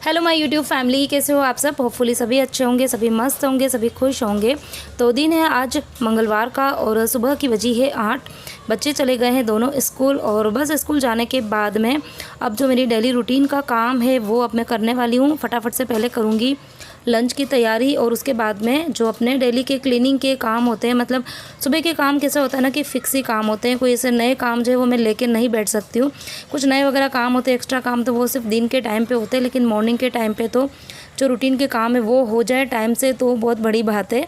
Hello my YouTube family, कैसे हो आप सब। होपफुली सभी अच्छे होंगे, सभी मस्त होंगे, सभी खुश होंगे। तो दिन है आज मंगलवार का और सुबह की बजी है 8। बच्चे चले गए हैं दोनों स्कूल और बस स्कूल जाने के बाद में अब जो मेरी डेली रूटीन का काम है वो अब मैं करने वाली हूँ। फटाफट से पहले करूँगी लंच की तैयारी और उसके बाद में जो अपने डेली के क्लीनिंग के काम होते हैं, मतलब सुबह के काम कैसा होता है ना कि फिक्स ही काम होते हैं, कोई ऐसे नए काम जो है वो मैं लेके नहीं बैठ सकती हूँ। कुछ नए वगैरह काम होते हैं, एक्स्ट्रा काम, तो वो सिर्फ दिन के टाइम पे होते हैं, लेकिन मॉर्निंग के टाइम पे तो जो रूटीन के काम है वो हो जाए टाइम से तो बहुत बड़ी बात है।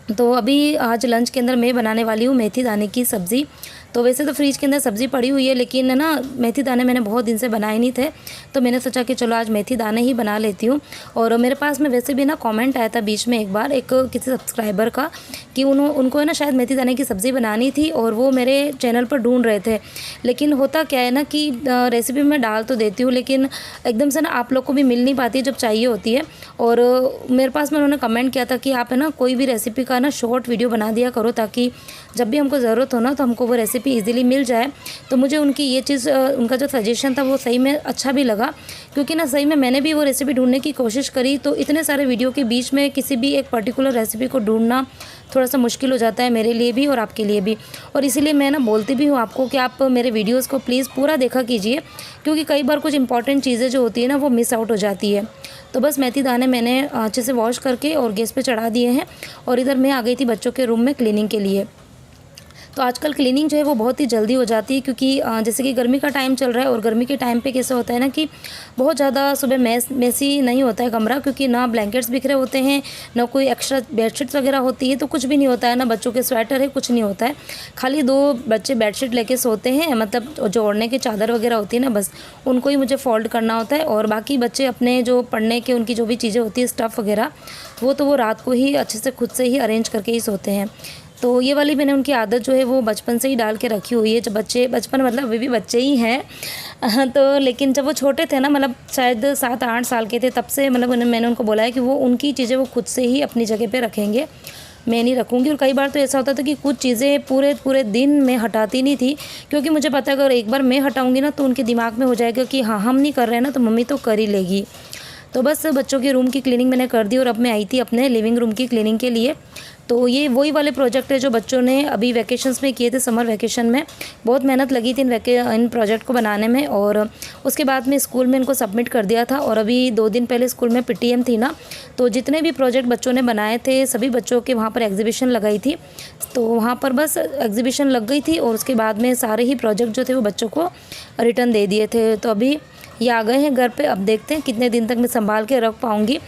तो अभी आज लंच के अंदर मैं बनाने वाली हूँ मेथी दाने की सब्ज़ी। तो वैसे तो फ्रिज के अंदर सब्ज़ी पड़ी हुई है, लेकिन ना मेथी दाने मैंने बहुत दिन से बनाए नहीं थे, तो मैंने सोचा कि चलो आज मेथी दाने ही बना लेती हूँ। और मेरे पास में वैसे भी ना कमेंट आया था बीच में एक बार एक किसी सब्सक्राइबर का कि उनको है ना शायद मेथी दाने की सब्ज़ी बनानी थी और वो मेरे चैनल पर ढूंढ रहे थे। लेकिन होता क्या है ना कि रेसिपी में डाल तो देती हूँ, लेकिन एकदम से ना आप लोग को भी मिल नहीं पाती है जब चाहिए होती है। और मेरे पास में उन्होंने कमेंट किया था कि आप है ना कोई भी रेसिपी का ना शॉर्ट वीडियो बना दिया करो, ताकि जब भी हमको ज़रूरत हो ना तो हमको वो रेसिपी इजीली मिल जाए। तो मुझे उनकी ये चीज़ उनका जो सजेशन था वो सही में अच्छा भी लगा, क्योंकि ना सही में मैंने भी वो रेसिपी ढूंढने की कोशिश करी, तो इतने सारे वीडियो के बीच में किसी भी एक पर्टिकुलर रेसिपी को ढूंढना थोड़ा सा मुश्किल हो जाता है मेरे लिए भी और आपके लिए भी। और इसीलिए मैं ना बोलती भी हूँ आपको कि आप मेरे वीडियोज़ को प्लीज़ पूरा देखा कीजिए, क्योंकि कई बार कुछ इंपॉर्टेंट चीज़ें जो होती है ना वो मिस आउट हो जाती है। तो बस मेथी दाने मैंने अच्छे से वॉश करके और गैस पे चढ़ा दिए हैं और इधर मैं आ गई थी बच्चों के रूम में क्लीनिंग के लिए। तो आजकल क्लीनिंग जो है वो बहुत ही जल्दी हो जाती है, क्योंकि जैसे कि गर्मी का टाइम चल रहा है और गर्मी के टाइम पे कैसा होता है ना कि बहुत ज़्यादा सुबह मैसी नहीं होता है कमरा, क्योंकि ना ब्लैंकेट्स बिखरे होते हैं, ना कोई एक्स्ट्रा बेडशीट्स वगैरह होती है, तो कुछ भी नहीं होता है, ना बच्चों के स्वेटर है, कुछ नहीं होता है। खाली 2 बच्चे बेडशीट लेके सोते हैं, मतलब जो ओढ़ने की चादर वगैरह होती है ना, बस उनको ही मुझे फोल्ड करना होता है। और बाकी बच्चे अपने जो पढ़ने के उनकी जो भी चीज़ें होती है स्टफ़ वगैरह, वो रात को ही अच्छे से खुद से ही अरेंज करके ही सोते हैं। तो ये वाली मैंने उनकी आदत जो है वो बचपन से ही डाल के रखी हुई है। जब बचपन मतलब अभी भी बच्चे ही हैं तो लेकिन जब वो छोटे थे ना, मतलब शायद 7-8 साल के थे, तब से मतलब मैंने उनको बोला है कि वो उनकी चीज़ें वो खुद से ही अपनी जगह पे रखेंगे, मैं नहीं रखूँगी। और कई बार तो ऐसा होता था कि कुछ चीज़ें पूरे दिन मैं हटाती नहीं थी, क्योंकि मुझे पता है अगर एक बार मैं हटाऊँगी ना तो उनके दिमाग में हो जाएगा कि हाँ हम नहीं कर रहे हैं ना तो मम्मी तो कर ही लेगी। तो बस बच्चों के रूम की क्लीनिंग मैंने कर दी और अब मैं आई थी अपने लिविंग रूम की क्लीनिंग के लिए। तो ये वही वाले प्रोजेक्ट है जो बच्चों ने अभी वैकेशंस में किए थे, समर वैकेशन में बहुत मेहनत लगी थी इन प्रोजेक्ट को बनाने में। और उसके बाद में स्कूल में इनको सबमिट कर दिया था। और अभी 2 दिन पहले स्कूल में पीटीएम थी ना, तो जितने भी प्रोजेक्ट बच्चों ने बनाए थे सभी बच्चों के वहाँ पर एग्जीबिशन लगाई थी, तो वहाँ पर बस एग्जीबिशन लग गई थी और उसके बाद में सारे ही प्रोजेक्ट जो थे वो बच्चों को रिटर्न दे दिए थे। तो अभी ये आ गए हैं घर पे, अब देखते हैं कितने दिन तक मैं संभाल के रख पाऊँगी।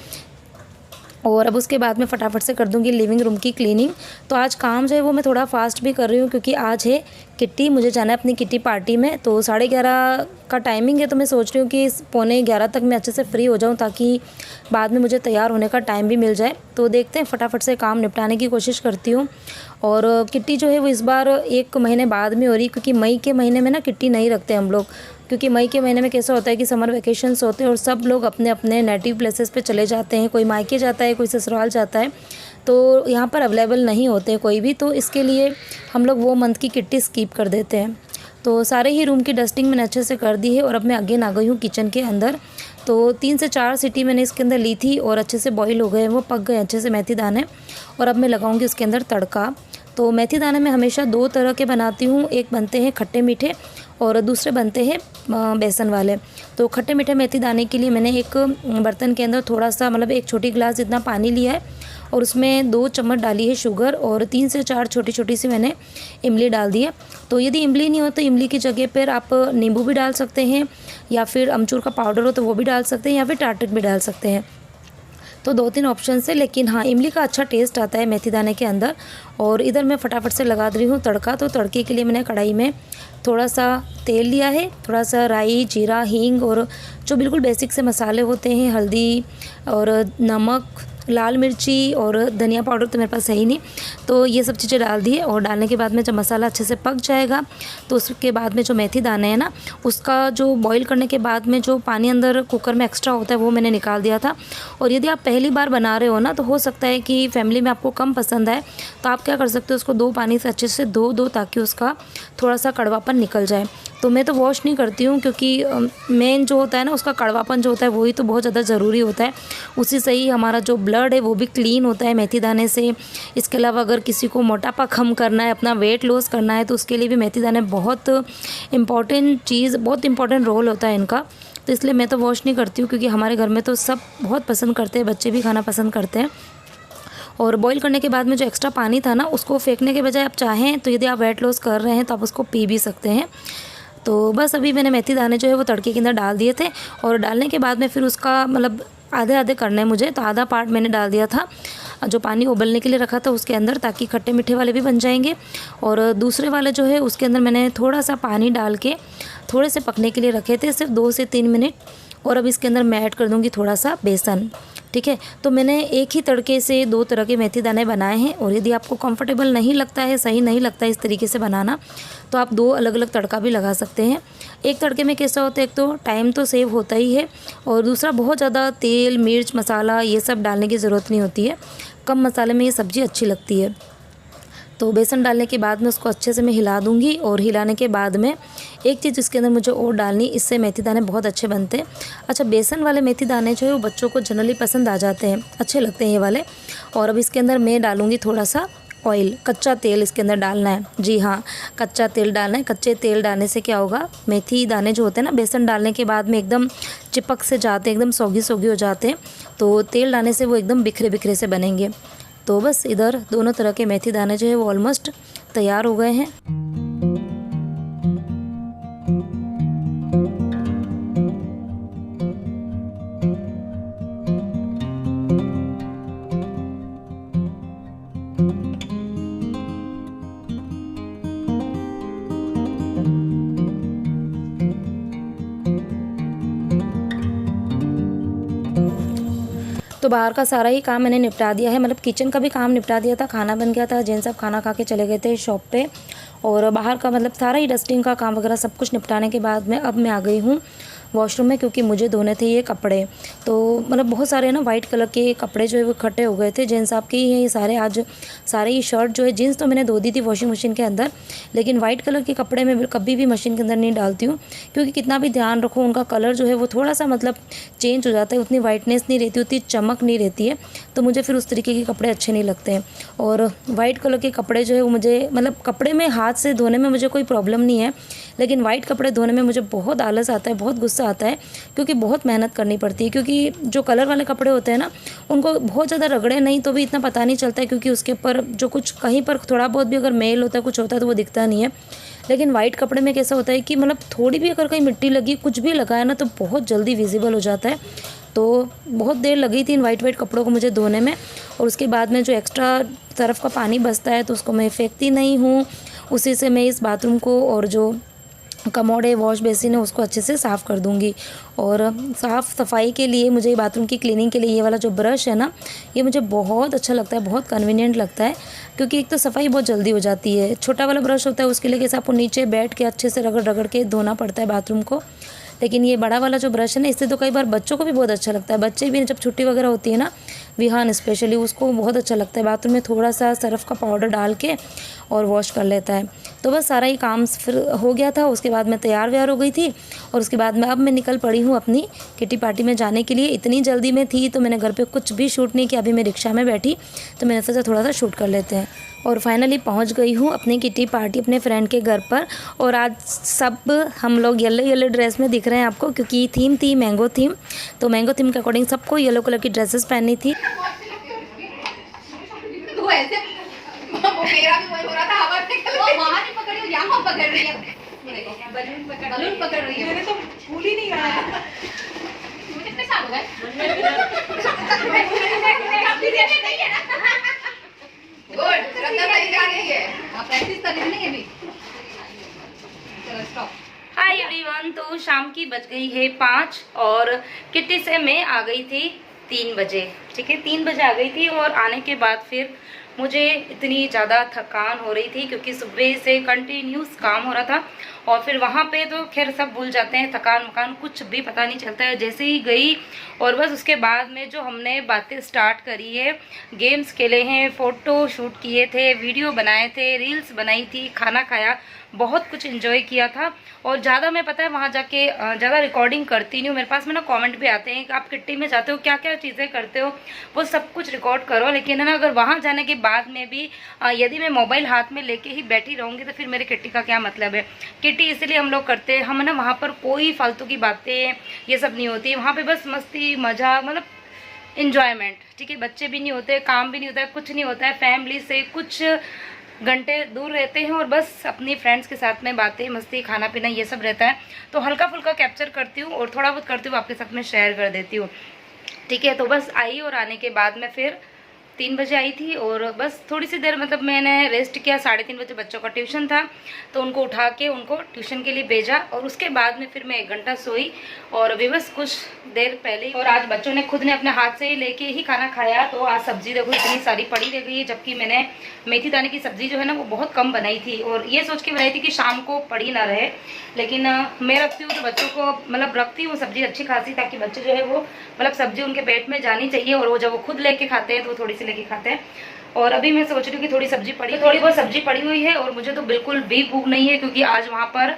और अब उसके बाद में फटाफट से कर दूंगी लिविंग रूम की क्लीनिंग। तो आज काम जो है वो मैं थोड़ा फास्ट भी कर रही हूँ, क्योंकि आज है किट्टी, मुझे जाना है अपनी किट्टी पार्टी में। तो 11:30 का टाइमिंग है, तो मैं सोच रही हूँ कि 11:45 तक मैं अच्छे से फ्री हो जाऊँ, ताकि बाद में मुझे तैयार होने का टाइम भी मिल जाए। तो देखते हैं, फटाफट से काम निपटाने की कोशिश करती हूँ। और किट्टी जो है वो इस बार 1 महीने बाद में हो रही, क्योंकि मई के महीने में ना किट्टी नहीं रखते हम लोग, क्योंकि मई के महीने में कैसा होता है कि समर वैकेशंस होते हैं और सब लोग अपने अपने नेटिव प्लेसेस पे चले जाते हैं, कोई मायके जाता है, कोई ससुराल जाता है, तो यहाँ पर अवेलेबल नहीं होते हैं कोई भी, तो इसके लिए हम लोग वो मंथ की किट्टी स्किप कर देते हैं। तो सारे ही रूम की डस्टिंग मैंने अच्छे से कर दी है और अब मैं अगेन आ गई हूँ किचन के अंदर। तो 3 से 4 सीटी मैंने इसके अंदर ली थी और अच्छे से बॉईल हो गए, वो पक गए अच्छे से मेथी दाने। और अब मैं लगाऊंगी उसके अंदर तड़का। तो मेथी दाने मैं हमेशा 2 तरह के बनाती हूँ, एक बनते हैं खट्टे मीठे और दूसरे बनते हैं बेसन वाले। तो खट्टे मीठे मेथी दाने के लिए मैंने एक बर्तन के अंदर थोड़ा सा, मतलब 1 छोटी गिलास जितना पानी लिया है और उसमें 2 चम्मच डाली है शुगर और 3 से 4 छोटी छोटी सी मैंने इमली डाल दी है। तो यदि इमली नहीं हो तो इमली की जगह पर आप नींबू भी डाल सकते हैं, या फिर अमचूर का पाउडर हो तो वो भी डाल सकते हैं, या फिर टार्टक भी डाल सकते हैं। तो 2-3 ऑप्शन है, लेकिन हाँ इमली का अच्छा टेस्ट आता है मेथी दाने के अंदर। और इधर मैं फटाफट से लगा दे रही हूँ तड़का। तो तड़के के लिए मैंने कढ़ाई में थोड़ा सा तेल लिया है, थोड़ा सा राई, जीरा, हींग और जो बिल्कुल बेसिक से मसाले होते हैं, हल्दी और नमक, लाल मिर्ची और धनिया पाउडर तो मेरे पास है ही नहीं, तो ये सब चीज़ें डाल दी है। और डालने के बाद में जब मसाला अच्छे से पक जाएगा तो उसके बाद में जो मेथी दाने हैं ना, उसका जो बॉईल करने के बाद में जो पानी अंदर कुकर में एक्स्ट्रा होता है वो मैंने निकाल दिया था। और यदि आप पहली बार बना रहे हो ना, तो हो सकता है कि फैमिली में आपको कम पसंद आए, तो आप क्या कर सकते हो, उसको 2 पानी से अच्छे से धो दो ताकि उसका थोड़ा सा कड़वापन निकल जाए। तो मैं तो वॉश नहीं करती हूँ, क्योंकि मेन जो होता है ना उसका कड़वापन जो होता है वही तो बहुत ज़्यादा ज़रूरी होता है। उसी से ही हमारा जो ब्लड है वो भी क्लीन होता है मेथी दाने से। इसके अलावा अगर किसी को मोटापा कम करना है, अपना वेट लॉस करना है, तो उसके लिए भी मेथी दाने बहुत इम्पॉर्टेंट चीज़, बहुत इंपॉर्टेंट रोल होता है इनका। तो इसलिए मैं तो वॉश नहीं करती हूँ, क्योंकि हमारे घर में तो सब बहुत पसंद करते हैं, बच्चे भी खाना पसंद करते हैं। और बॉईल करने के बाद में जो एक्स्ट्रा पानी था ना उसको फेंकने के बजाय आप चाहें तो यदि आप वेट लॉस कर रहे हैं तो आप उसको पी भी सकते हैं। तो बस अभी मैंने मेथी दाने जो है वो तड़के के अंदर डाल दिए थे, और डालने के बाद में फिर उसका मतलब आधे आधे करना है मुझे, तो आधा पार्ट मैंने डाल दिया था जो पानी उबलने के लिए रखा था उसके अंदर, ताकि खट्टे मीठे वाले भी बन जाएंगे। और दूसरे वाले जो है उसके अंदर मैंने थोड़ा सा पानी डाल के थोड़े से पकने के लिए रखे थे, सिर्फ 2 से 3 मिनट। और अब इसके अंदर मैं ऐड कर दूँगी थोड़ा सा बेसन। ठीक है, तो मैंने एक ही तड़के से 2 तरह के मेथी दाने बनाए हैं। और यदि आपको कंफर्टेबल नहीं लगता है, सही नहीं लगता है इस तरीके से बनाना, तो आप 2 अलग अलग तड़का भी लगा सकते हैं। एक तड़के में कैसा होता है, एक तो टाइम तो सेव होता ही है, और दूसरा बहुत ज़्यादा तेल, मिर्च, मसाला ये सब डालने की ज़रूरत नहीं होती है। कम मसाले में ये सब्ज़ी अच्छी लगती है। तो बेसन डालने के बाद में उसको अच्छे से मैं हिला दूंगी, और हिलाने के बाद में एक चीज़ इसके अंदर मुझे और डालनी, इससे मेथी दाने बहुत अच्छे बनते हैं। अच्छा, बेसन वाले मेथी दाने जो है वो बच्चों को जनरली पसंद आ जाते हैं, अच्छे लगते हैं ये वाले। और अब इसके अंदर मैं डालूँगी थोड़ा सा ऑयल, कच्चा तेल इसके अंदर डालना है। जी हाँ, कच्चा तेल डालना है। कच्चे तेल डालने से क्या होगा, मेथी दाने जो होते हैं ना बेसन डालने के बाद में एकदम चिपक से जाते हैं, एकदम सौगी सौगी हो जाते हैं। तो तेल डालने से वो एकदम बिखरे बिखरे से बनेंगे। तो बस इधर दोनों तरह के मेथी दाने जो है वो ऑलमोस्ट तैयार हो गए हैं। तो बाहर का सारा ही काम मैंने निपटा दिया है, मतलब किचन का भी काम निपटा दिया था, खाना बन गया था, जेंट्स सब खाना खा के चले गए थे शॉप पे। और बाहर का मतलब सारा ही डस्टिंग का काम वगैरह सब कुछ निपटाने के बाद में अब मैं आ गई हूँ वॉशरूम में, क्योंकि मुझे धोने थे ये कपड़े। तो मतलब बहुत सारे ना वाइट कलर के कपड़े जो है वो इकट्ठे हो गए थे, जेंट्स आपके ही हैं ये सारे। आज सारे ही शर्ट जो है, जीन्स तो मैंने धो दी थी वॉशिंग मशीन के अंदर, लेकिन वाइट कलर के कपड़े मैं कभी भी मशीन के अंदर नहीं डालती हूँ, क्योंकि कितना भी ध्यान रखो उनका कलर जो है वो थोड़ा सा मतलब चेंज हो जाता है, उतनी वाइटनेस नहीं रहती, उतनी चमक नहीं रहती है। तो मुझे फिर उस तरीके के कपड़े अच्छे नहीं लगते हैं। और वाइट कलर के कपड़े जो है वो मुझे मतलब कपड़े में हाथ से धोने में मुझे कोई प्रॉब्लम नहीं है, लेकिन वाइट कपड़े धोने में मुझे बहुत आलस आता है, बहुत गुस्सा आता है, क्योंकि बहुत मेहनत करनी पड़ती है। क्योंकि जो कलर वाले कपड़े होते हैं ना उनको बहुत ज़्यादा रगड़े नहीं तो भी इतना पता नहीं चलता है, क्योंकि उसके ऊपर जो कुछ कहीं पर थोड़ा बहुत भी अगर मैल होता है, कुछ होता है तो वो दिखता नहीं है। लेकिन वाइट कपड़े में कैसा होता है कि मतलब थोड़ी भी अगर कहीं मिट्टी लगी, कुछ भी लगा है ना, तो बहुत जल्दी विजिबल हो जाता है। तो बहुत देर लगी थी इन वाइट कपड़ों को मुझे धोने में। और उसके बाद में जो एक्स्ट्रा तरफ का पानी बचता है तो उसको मैं फेंकती नहीं हूँ, उसी से मैं इस बाथरूम को और जो कमोड है, वॉश बेसिन है, उसको अच्छे से साफ़ कर दूंगी। और साफ़ सफाई के लिए मुझे बाथरूम की क्लीनिंग के लिए ये वाला जो ब्रश है ना, ये मुझे बहुत अच्छा लगता है, बहुत कन्वीनियंट लगता है, क्योंकि एक तो सफाई बहुत जल्दी हो जाती है। छोटा वाला ब्रश होता है उसके लिए कैसे आपको नीचे बैठ के अच्छे से रगड़ रगड़ के धोना पड़ता है बाथरूम को, लेकिन ये बड़ा वाला जो ब्रश है ना, इससे तो कई बार बच्चों को भी बहुत अच्छा लगता है। बच्चे भी जब छुट्टी वगैरह होती है ना, विहान स्पेशली, उसको बहुत अच्छा लगता है बाथरूम में थोड़ा सा सर्फ का पाउडर डाल के और वॉश कर लेता है। तो बस सारा ही काम फिर हो गया था। उसके बाद मैं तैयार व्यार हो गई थी, और उसके बाद में अब मैं निकल पड़ी हूँ अपनी किटी पार्टी में जाने के लिए। इतनी जल्दी में थी तो मैंने घर पे कुछ भी शूट नहीं किया, अभी मैं रिक्शा में बैठी तो मैंने सोचा थोड़ा सा शूट कर लेते हैं। और फाइनली पहुंच गई हूँ अपनी किटी पार्टी अपने फ्रेंड के घर पर। और आज सब हम लोग येलो येलो ड्रेस में दिख रहे हैं आपको, क्योंकि थीम थी मैंगो थीम। तो मैंगो थीम के अकॉर्डिंग सबको येलो कलर की ड्रेसेस पहननी थी। वो ऐसे वो मेरा भी वही हो रहा था, हवा में वो वहां नहीं पकड़ रही, यहां पकड़ रही है, बलून पकड़ रही है। मैंने तो भूल ही नहीं रहा है। मुझे कितने साल हो गए? गुड, श्रद्धा सही जा रही है। आप प्रैक्टिस कर रही हैं अभी। चलो स्टॉप। हाय एवरीवन, तो शाम की बज गई है 5 और किटी से मैं आ गई थी 3 बजे। ठीक है, 3 बजे आ गई थी। और आने के बाद फिर मुझे इतनी ज़्यादा थकान हो रही थी, क्योंकि सुबह से कंटिन्यूस काम हो रहा था। और फिर वहाँ पे तो खैर सब भूल जाते हैं, थकान वकान कुछ भी पता नहीं चलता है। जैसे ही गई और बस उसके बाद में जो हमने बातें स्टार्ट करी है, गेम्स खेले हैं, फ़ोटो शूट किए थे, वीडियो बनाए थे, रील्स बनाई थी, खाना खाया, बहुत कुछ एंजॉय किया था। और ज़्यादा मैं पता है वहाँ जाके ज़्यादा रिकॉर्डिंग करती नहीं हूँ। मेरे पास में ना कमेंट भी आते हैं कि आप किट्टी में जाते हो क्या क्या चीज़ें करते हो, वो सब कुछ रिकॉर्ड करो। लेकिन है ना, अगर वहाँ जाने के बाद में भी यदि मैं मोबाइल हाथ में लेके ही बैठी रहूँगी तो फिर मेरे किट्टी का क्या मतलब है। किट्टी इसलिए हम लोग करते हैं, हम ना वहाँ पर कोई फालतू की बातें ये सब नहीं होती। वहाँ पर बस मस्ती मज़ा, मतलब इंजॉयमेंट, ठीक है। बच्चे भी नहीं होते, काम भी नहीं होता है, कुछ नहीं होता है। फैमिली से कुछ घंटे दूर रहते हैं और बस अपनी फ्रेंड्स के साथ में बातें मस्ती खाना पीना ये सब रहता है। तो हल्का फुल्का कैप्चर करती हूँ और थोड़ा बहुत करती हूँ आपके साथ में शेयर कर देती हूँ, ठीक है। तो बस आई और आने के बाद में फिर 3 बजे आई थी और बस थोड़ी सी देर मतलब मैंने रेस्ट किया। 3:30 बजे बच्चों का ट्यूशन था तो उनको उठा के उनको ट्यूशन के लिए भेजा और उसके बाद में फिर मैं 1 घंटा सोई और अभी बस कुछ देर पहले। और आज बच्चों ने खुद ने अपने हाथ से ही लेके ही खाना खाया। तो आज सब्जी देखो इतनी सारी पड़ी रह गई है, जबकि मैंने मेथी दाने की सब्जी जो है ना वो बहुत कम बनाई थी और ये सोच के बनाई थी कि शाम को पड़ी ना रहे। लेकिन मैं रखती हूँ तो बच्चों को मतलब रखती हूँ सब्जी अच्छी खासी, ताकि बच्चे जो है वो मतलब सब्जी उनके पेट में जानी चाहिए और वो जब वो खुद लेके खाते हैं तो वो थोड़ी सी लेके खाते हैं। और अभी मैं सोच रही हूँ कि थोड़ी बहुत सब्जी पड़ी हुई है और मुझे तो बिल्कुल भी भूख नहीं है, क्योंकि आज वहाँ पर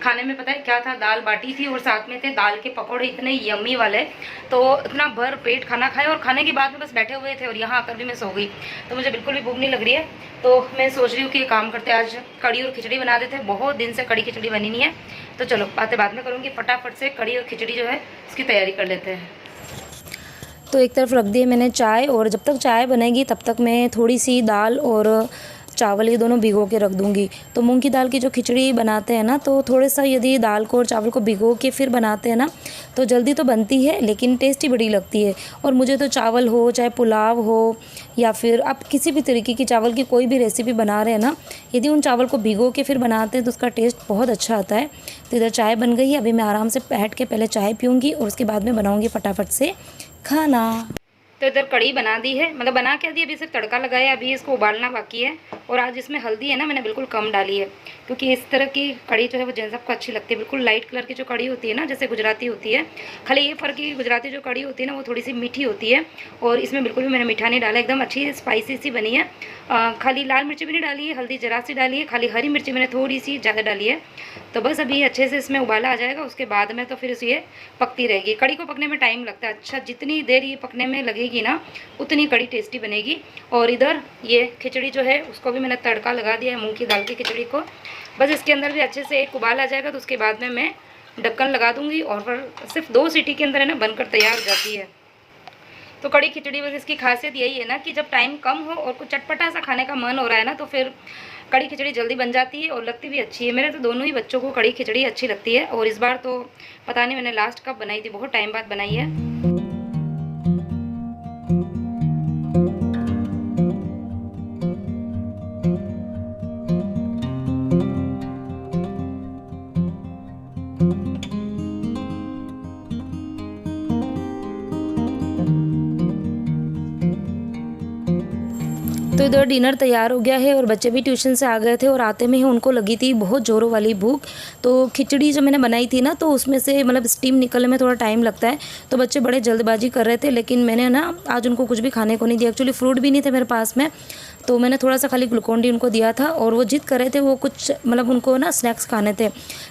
खाने में पता है क्या था, दाल बाटी थी और साथ में थे दाल के पकौड़े इतने यम्मी वाले। तो इतना भर पेट खाना खाया और खाने के बाद में बस बैठे हुए थे और यहाँ आकर भी मैं सो गई। तो मुझे बिल्कुल भी भूख नहीं लग रही है। तो मैं सोच रही हूँ कि काम करते आज कड़ी और खिचड़ी बना देते हैं। बहुत दिन से कड़ी खिचड़ी बनी नहीं है, तो चलो बातें बाद में करूँगी। फटाफट से कड़ी और खिचड़ी जो है उसकी तैयारी कर लेते हैं। तो एक तरफ रख दी है मैंने चाय, और जब तक चाय बनेगी तब तक मैं थोड़ी सी दाल और चावल ये दोनों भिगो के रख दूंगी। तो मूंग की दाल की जो खिचड़ी बनाते हैं ना, तो थोड़ा सा यदि दाल को और चावल को भिगो के फिर बनाते हैं ना तो जल्दी तो बनती है लेकिन टेस्टी बड़ी लगती है। और मुझे तो चावल हो चाहे पुलाव हो या फिर आप किसी भी तरीके की चावल की कोई भी रेसिपी बना रहे हैं ना, यदि उन चावल को भिगो के फिर बनाते हैं तो उसका टेस्ट बहुत अच्छा आता है। तो इधर चाय बन गई है, अभी मैं आराम से बैठ के पहले चाय पीऊँगी और उसके बाद में बनाऊँगी फटाफट से खाना। तो इधर कड़ी बना दी है, मतलब बना के दी, अभी सिर्फ तड़का लगाया, अभी इसको उबालना बाकी है। और आज इसमें हल्दी है ना मैंने बिल्कुल कम डाली है, क्योंकि इस तरह की कड़ी जो है वो जेंट्स सबको अच्छी लगती है। बिल्कुल लाइट कलर की जो कड़ी होती है ना, जैसे गुजराती होती है, खाली ये फ़र्क है गुजराती जो कड़ी होती है ना वो थोड़ी सी मीठी होती है और इसमें बिल्कुल भी मैंने मीठा नहीं डाला, एकदम अच्छी स्पाइसी सी बनी है। खाली लाल मिर्ची भी नहीं डाली है, हल्दी जरा सी डाली है, खाली हरी मिर्ची मैंने थोड़ी सी ज़्यादा डाली है। तो बस अभी अच्छे से इसमें उबाला आ जाएगा, उसके बाद में तो फिर ये पकती रहेगी। कड़ी को पकने में टाइम लगता है, अच्छा जितनी देर ये पकने में लगेगी ना उतनी कड़ी टेस्टी बनेगी। और इधर ये खिचड़ी जो है उसको भी मैंने तड़का लगा दिया है, मूंग की दाल की खिचड़ी को। बस इसके अंदर भी अच्छे से एक उबाल आ जाएगा तो उसके बाद में मैं ढक्कन लगा दूंगी और फिर सिर्फ 2 सीटी के अंदर है ना बनकर तैयार हो जाती है। तो कड़ी खिचड़ी बस इसकी खासियत यही है ना कि जब टाइम कम हो और कुछ चटपटा सा खाने का मन हो रहा है ना तो फिर कड़ी खिचड़ी जल्दी बन जाती है और लगती भी अच्छी है। मेरे तो दोनों ही बच्चों को कड़ी खिचड़ी अच्छी लगती है और इस बार तो पता नहीं मैंने लास्ट कब बनाई थी, बहुत टाइम बाद बनाई है। तो इधर डिनर तैयार हो गया है और बच्चे भी ट्यूशन से आ गए थे और आते में ही उनको लगी थी बहुत ज़ोरों वाली भूख। तो खिचड़ी जो मैंने बनाई थी ना तो उसमें से मतलब स्टीम निकलने में थोड़ा टाइम लगता है, तो बच्चे बड़े जल्दबाजी कर रहे थे। लेकिन मैंने ना आज उनको कुछ भी खाने को नहीं दिया, एक्चुअली फ्रूट भी नहीं थे मेरे पास में, तो मैंने थोड़ा सा खाली ग्लूकोन डी उनको दिया था। और वो जिद कर रहे थे, वो कुछ मतलब उनको ना स्नैक्स खाने थे,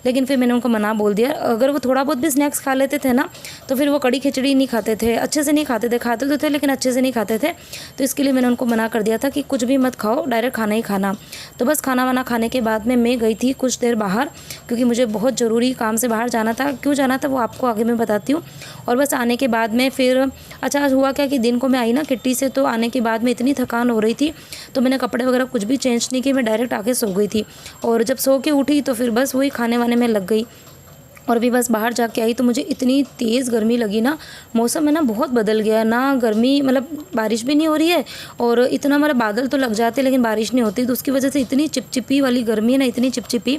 लेकिन फिर मैंने उनको मना बोल दिया। अगर वो थोड़ा बहुत भी स्नैक्स खा लेते थे ना तो फिर वो कड़ी खिचड़ी नहीं खाते थे, अच्छे से नहीं खाते थे, खाते तो थे लेकिन अच्छे से नहीं खाते थे। तो इसके लिए मैंने उनको मना कर दिया था कि कुछ भी मत खाओ, डायरेक्ट खाना ही खाना। तो बस खाना वाना खाने के बाद में मैं गई थी कुछ देर बाहर, क्योंकि मुझे बहुत ज़रूरी काम से बाहर जाना था। क्यों जाना था वो आपको आगे मैं बताती हूँ। और बस आने के बाद में फिर अच्छा हुआ क्या कि दिन को मैं आई ना किट्टी से, तो आने के बाद में इतनी थकान हो रही थी तो मैंने कपड़े वगैरह कुछ भी चेंज नहीं किए, मैं डायरेक्ट आके सो गई थी। और जब सो के उठी तो फिर बस वही खाने वाने में लग गई। और अभी बस बाहर जाके आई तो मुझे इतनी तेज़ गर्मी लगी ना, मौसम है ना बहुत बदल गया ना, गर्मी मतलब बारिश भी नहीं हो रही है और इतना मतलब बादल तो लग जाते लेकिन बारिश नहीं होती, तो उसकी वजह से इतनी चिपचिपी वाली गर्मी है ना, इतनी चिपचिपी।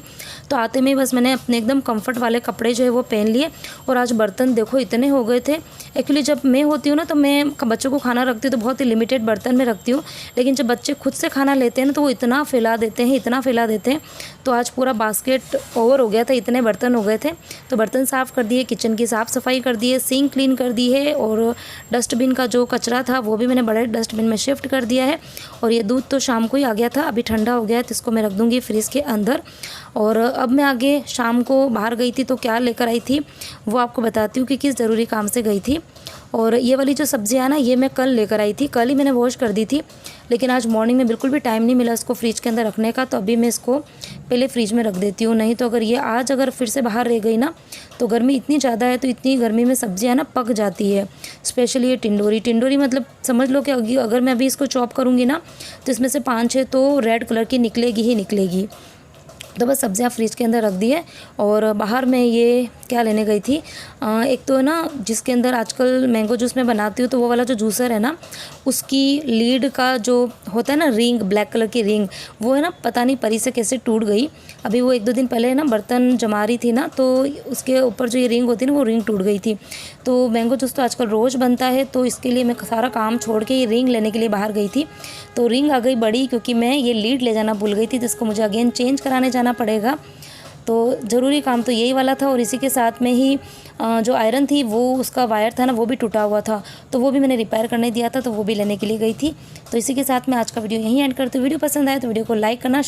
तो आते में बस मैंने अपने एकदम कंफर्ट वाले कपड़े जो है वो पहन लिए। और आज बर्तन देखो इतने हो गए थे। एक्चुअली जब मैं होती हूँ ना तो मैं बच्चों को खाना रखती हूँ तो बहुत ही लिमिटेड बर्तन में रखती हूँ, लेकिन जब बच्चे खुद से खाना लेते हैं ना तो वो इतना फैला देते हैं, इतना फैला देते हैं। तो आज पूरा बास्केट ओवर हो गया था, इतने बर्तन हो गए थे। तो बर्तन साफ़ कर दिए, किचन की साफ़ सफाई कर दी है, सिंक क्लीन कर दी है और डस्टबिन का जो कचरा था वो भी मैंने बड़े डस्टबिन में शिफ्ट कर दिया है। और ये दूध तो शाम को ही आ गया था, अभी ठंडा हो गया है तो इसको मैं रख दूँगी फ्रिज के अंदर। और अब मैं आगे शाम को बाहर गई थी तो क्या लेकर आई थी वो आपको बताती हूँ कि किस ज़रूरी काम से गई थी। और ये वाली जो सब्जियाँ ना ये मैं कल लेकर आई थी, कल ही मैंने वॉश कर दी थी, लेकिन आज मॉर्निंग में बिल्कुल भी टाइम नहीं मिला इसको फ्रिज के अंदर रखने का, तो अभी मैं इसको पहले फ्रिज में रख देती हूँ। नहीं तो अगर ये आज अगर फिर से बाहर रह गई ना तो गर्मी इतनी ज़्यादा है, तो इतनी गर्मी में सब्जियाँ ना पक जाती है। स्पेशली ये टिंडोरी मतलब समझ लो कि अगर मैं अभी इसको चॉप करूँगी ना तो इसमें से 5-6 तो रेड कलर की निकलेगी ही निकलेगी। तो बस सब्जियां फ्रिज के अंदर रख दी है। और बाहर मैं ये क्या लेने गई थी, एक तो ना जिसके अंदर आजकल मैंगो जूस मैं बनाती हूँ तो वो वाला जो जूसर है ना उसकी लीड का जो होता है ना रिंग, ब्लैक कलर की रिंग, वो है ना पता नहीं परी से कैसे टूट गई। अभी वो 1-2 दिन पहले ना बर्तन जमा रही थी ना तो उसके ऊपर जो ये रिंग होती है ना वो रिंग टूट गई थी। तो मैंगो जूस तो आजकल रोज़ बनता है, तो इसके लिए मैं सारा काम छोड़ के ये रिंग लेने के लिए बाहर गई थी। तो रिंग आ गई बड़ी, क्योंकि मैं ये लीड ले जाना भूल गई थी, जिसको मुझे अगेन चेंज कराने जाना पड़ेगा। तो ज़रूरी काम तो यही वाला था। और इसी के साथ में ही जो आयरन थी वो उसका वायर था ना वो भी टूटा हुआ था, तो वो भी मैंने रिपेयर करने दिया था, तो वो भी लेने के लिए गई थी। तो इसी के साथ मैं आज का वीडियो यहीं एंड करती हूँ। वीडियो पसंद आए तो वीडियो को लाइक करना,